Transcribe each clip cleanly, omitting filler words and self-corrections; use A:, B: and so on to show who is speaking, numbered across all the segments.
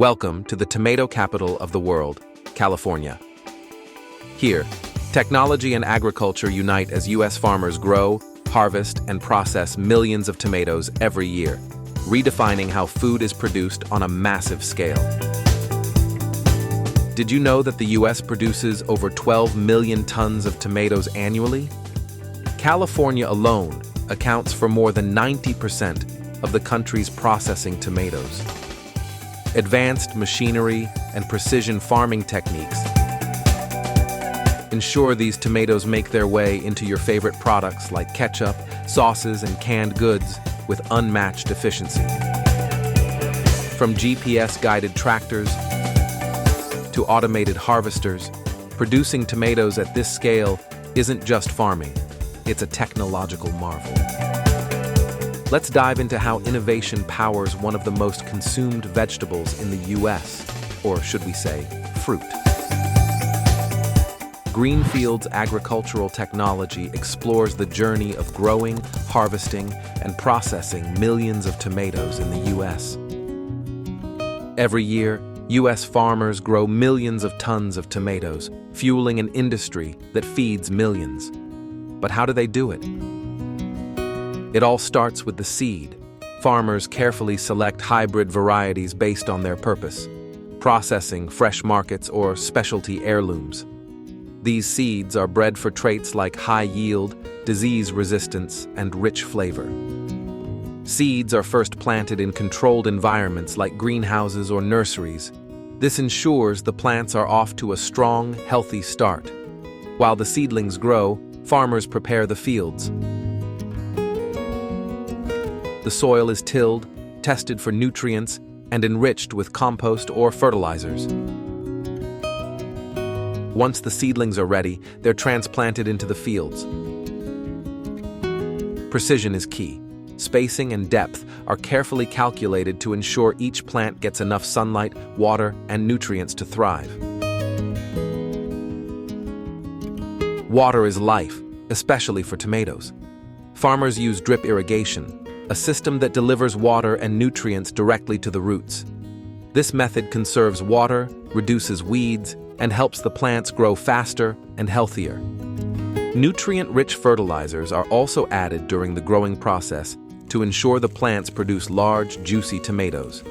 A: Welcome to the tomato capital of the world, California. Here, technology and agriculture unite as U.S. farmers grow, harvest, and process millions of tomatoes every year, redefining how food is produced on a massive scale. Did you know that the U.S. produces over 12 million tons of tomatoes annually? California alone accounts for more than 90% of the country's processing tomatoes. Advanced machinery and precision farming techniques ensure these tomatoes make their way into your favorite products like ketchup, sauces, and canned goods with unmatched efficiency. From GPS-guided tractors to automated harvesters, producing tomatoes at this scale isn't just farming, it's a technological marvel. Let's dive into how innovation powers one of the most consumed vegetables in the U.S., or should we say, fruit. Greenfield's agricultural technology explores the journey of growing, harvesting, and processing millions of tomatoes in the U.S. Every year, U.S. farmers grow millions of tons of tomatoes, fueling an industry that feeds millions. But how do they do it? It all starts with the seed. Farmers carefully select hybrid varieties based on their purpose, processing fresh markets or specialty heirlooms. These seeds are bred for traits like high yield, disease resistance, and rich flavor. Seeds are first planted in controlled environments like greenhouses or nurseries. This ensures the plants are off to a strong, healthy start. While the seedlings grow, farmers prepare the fields. The soil is tilled, tested for nutrients, and enriched with compost or fertilizers. Once the seedlings are ready, they're transplanted into the fields. Precision is key. Spacing and depth are carefully calculated to ensure each plant gets enough sunlight, water, and nutrients to thrive. Water is life, especially for tomatoes. Farmers use drip irrigation, a system that delivers water and nutrients directly to the roots. This method conserves water, reduces weeds, and helps the plants grow faster and healthier. Nutrient-rich fertilizers are also added during the growing process to ensure the plants produce large, juicy tomatoes.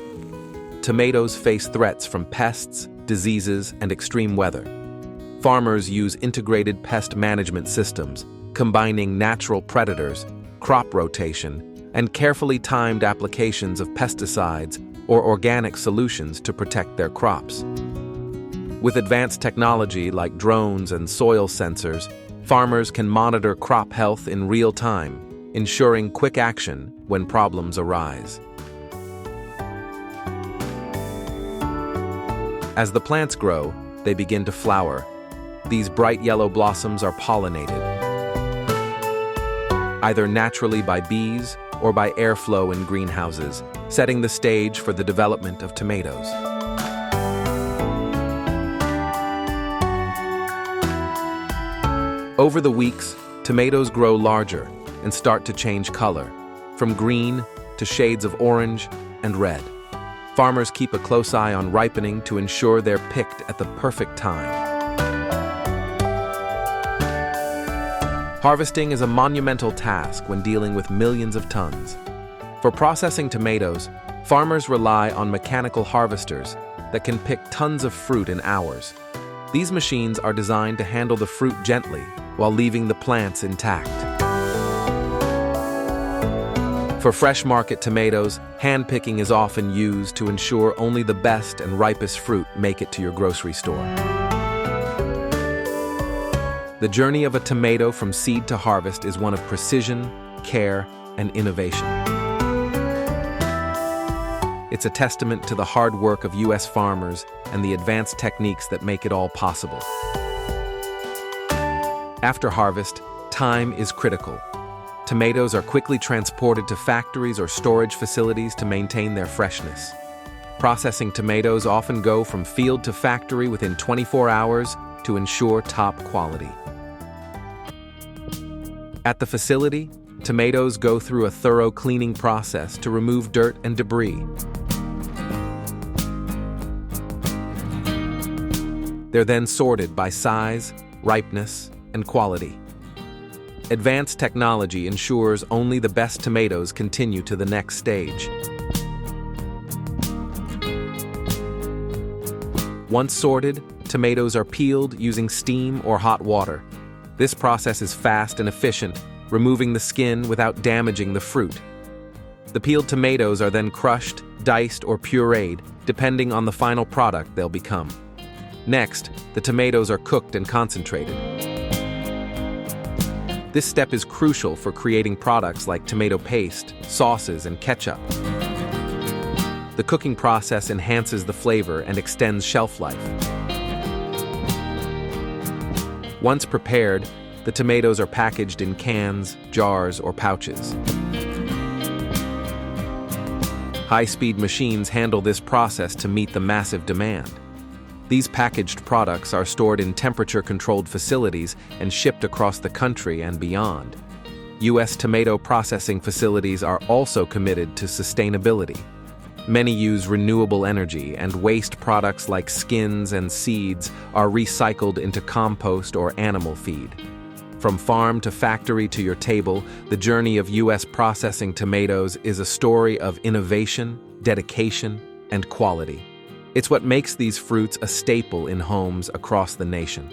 A: Tomatoes face threats from pests, diseases, and extreme weather. Farmers use integrated pest management systems, combining natural predators, crop rotation, and carefully timed applications of pesticides or organic solutions to protect their crops. With advanced technology like drones and soil sensors, farmers can monitor crop health in real time, ensuring quick action when problems arise. As the plants grow, they begin to flower. These bright yellow blossoms are pollinated, either naturally by bees or by airflow in greenhouses, setting the stage for the development of tomatoes. Over the weeks, tomatoes grow larger and start to change color, from green to shades of orange and red. Farmers keep a close eye on ripening to ensure they're picked at the perfect time. Harvesting is a monumental task when dealing with millions of tons. For processing tomatoes, farmers rely on mechanical harvesters that can pick tons of fruit in hours. These machines are designed to handle the fruit gently while leaving the plants intact. For fresh market tomatoes, hand-picking is often used to ensure only the best and ripest fruit make it to your grocery store. The journey of a tomato from seed to harvest is one of precision, care, and innovation. It's a testament to the hard work of U.S. farmers and the advanced techniques that make it all possible. After harvest, time is critical. Tomatoes are quickly transported to factories or storage facilities to maintain their freshness. Processing tomatoes often go from field to factory within 24 hours to ensure top quality. At the facility, tomatoes go through a thorough cleaning process to remove dirt and debris. They're then sorted by size, ripeness, and quality. Advanced technology ensures only the best tomatoes continue to the next stage. Once sorted, tomatoes are peeled using steam or hot water. This process is fast and efficient, removing the skin without damaging the fruit. The peeled tomatoes are then crushed, diced, or pureed, depending on the final product they'll become. Next, the tomatoes are cooked and concentrated. This step is crucial for creating products like tomato paste, sauces, and ketchup. The cooking process enhances the flavor and extends shelf life. Once prepared, the tomatoes are packaged in cans, jars, or pouches. High-speed machines handle this process to meet the massive demand. These packaged products are stored in temperature-controlled facilities and shipped across the country and beyond. U.S. tomato processing facilities are also committed to sustainability. Many use renewable energy, and waste products like skins and seeds are recycled into compost or animal feed. From farm to factory to your table, the journey of U.S. processing tomatoes is a story of innovation, dedication, and quality. It's what makes these fruits a staple in homes across the nation.